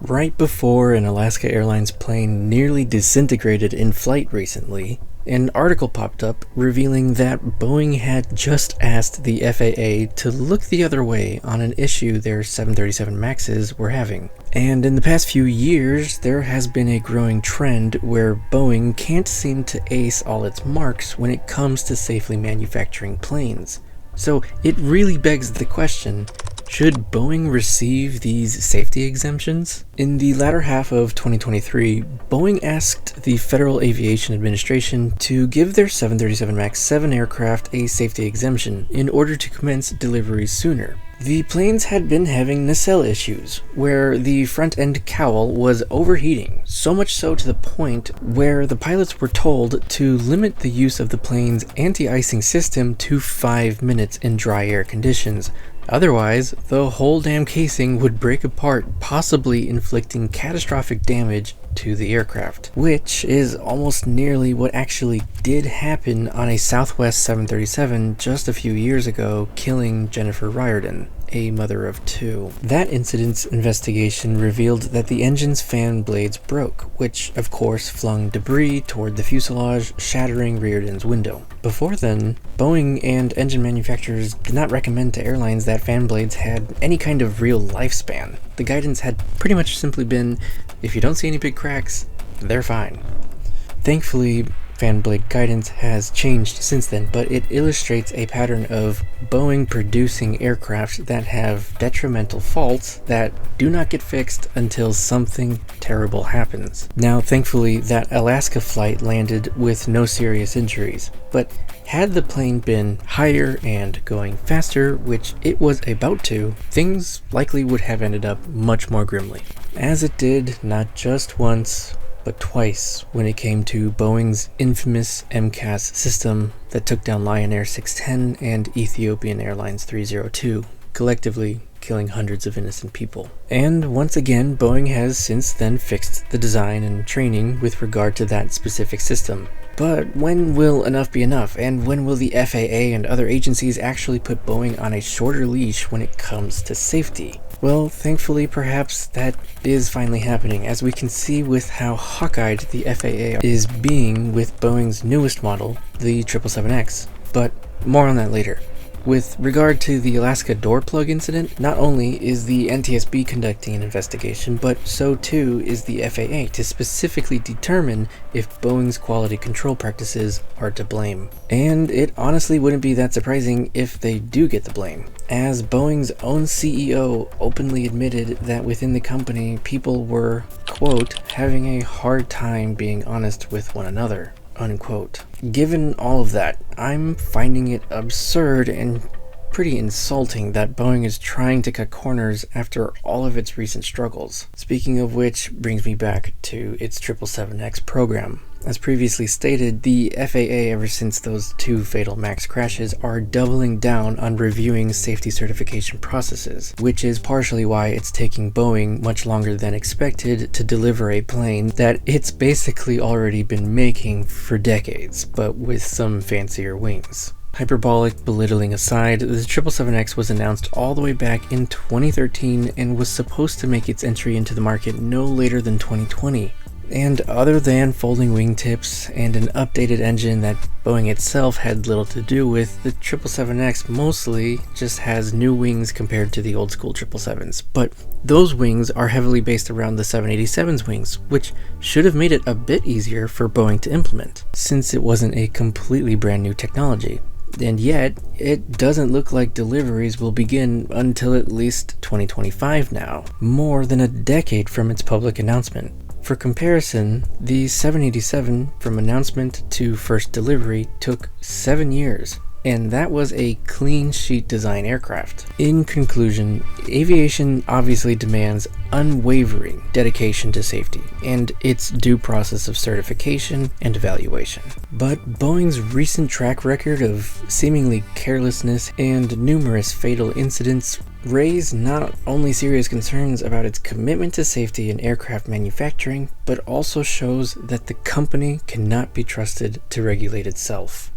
Right before an Alaska Airlines plane nearly disintegrated in flight recently, an article popped up revealing that Boeing had just asked the FAA to look the other way on an issue their 737 MAXs were having. And in the past few years, there has been a growing trend where Boeing can't seem to ace all its marks when it comes to safely manufacturing planes. So it really begs the question, should Boeing receive these safety exemptions? In the latter half of 2023, Boeing asked the Federal Aviation Administration to give their 737 MAX 7 aircraft a safety exemption in order to commence deliveries sooner. The planes had been having nacelle issues, where the front-end cowl was overheating, so much so to the point where the pilots were told to limit the use of the plane's anti-icing system to 5 minutes in dry air conditions. Otherwise, the whole damn casing would break apart, possibly inflicting catastrophic damage to the aircraft, which is almost nearly what actually did happen on a Southwest 737 just a few years ago, killing Jennifer Riordan, a mother of 2. That incident's investigation revealed that the engine's fan blades broke, which of course flung debris toward the fuselage, shattering Riordan's window. Before then, Boeing and engine manufacturers did not recommend to airlines that fan blades had any kind of real lifespan. The guidance had pretty much simply been, if you don't see any big cracks, they're fine. Thankfully, fan blade guidance has changed since then, but it illustrates a pattern of Boeing producing aircraft that have detrimental faults that do not get fixed until something terrible happens. Now, thankfully, that Alaska flight landed with no serious injuries, but had the plane been higher and going faster, which it was about to, things likely would have ended up much more grimly. As it did not just once, but twice when it came to Boeing's infamous MCAS system that took down Lion Air 610 and Ethiopian Airlines 302, collectively killing hundreds of innocent people. And once again, Boeing has since then fixed the design and training with regard to that specific system. But when will enough be enough, and when will the FAA and other agencies actually put Boeing on a shorter leash when it comes to safety? Well, thankfully, perhaps that is finally happening, as we can see with how hawk-eyed the FAA is being with Boeing's newest model, the 777X. But more on that later. With regard to the Alaska door plug incident, not only is the NTSB conducting an investigation, but so too is the FAA to specifically determine if Boeing's quality control practices are to blame. And it honestly wouldn't be that surprising if they do get the blame, as Boeing's own CEO openly admitted that within the company people were, quote, having a hard time being honest with one another, unquote. Given all of that, I'm finding it absurd and pretty insulting that Boeing is trying to cut corners after all of its recent struggles. Speaking of which brings me back to its 777X program. As previously stated, the FAA, ever since those 2 fatal MAX crashes, are doubling down on reviewing safety certification processes, which is partially why it's taking Boeing much longer than expected to deliver a plane that it's basically already been making for decades, but with some fancier wings. Hyperbolic belittling aside, the 777X was announced all the way back in 2013 and was supposed to make its entry into the market no later than 2020. And other than folding wingtips and an updated engine that Boeing itself had little to do with, the 777X mostly just has new wings compared to the old school 777s. But those wings are heavily based around the 787's wings, which should have made it a bit easier for Boeing to implement, since it wasn't a completely brand new technology. And yet, it doesn't look like deliveries will begin until at least 2025 now, more than a decade from its public announcement. For comparison, the 787 from announcement to first delivery took 7 years, and that was a clean sheet design aircraft. In conclusion, aviation obviously demands unwavering dedication to safety and its due process of certification and evaluation. But Boeing's recent track record of seemingly carelessness and numerous fatal incidents raise not only serious concerns about its commitment to safety in aircraft manufacturing, but also shows that the company cannot be trusted to regulate itself.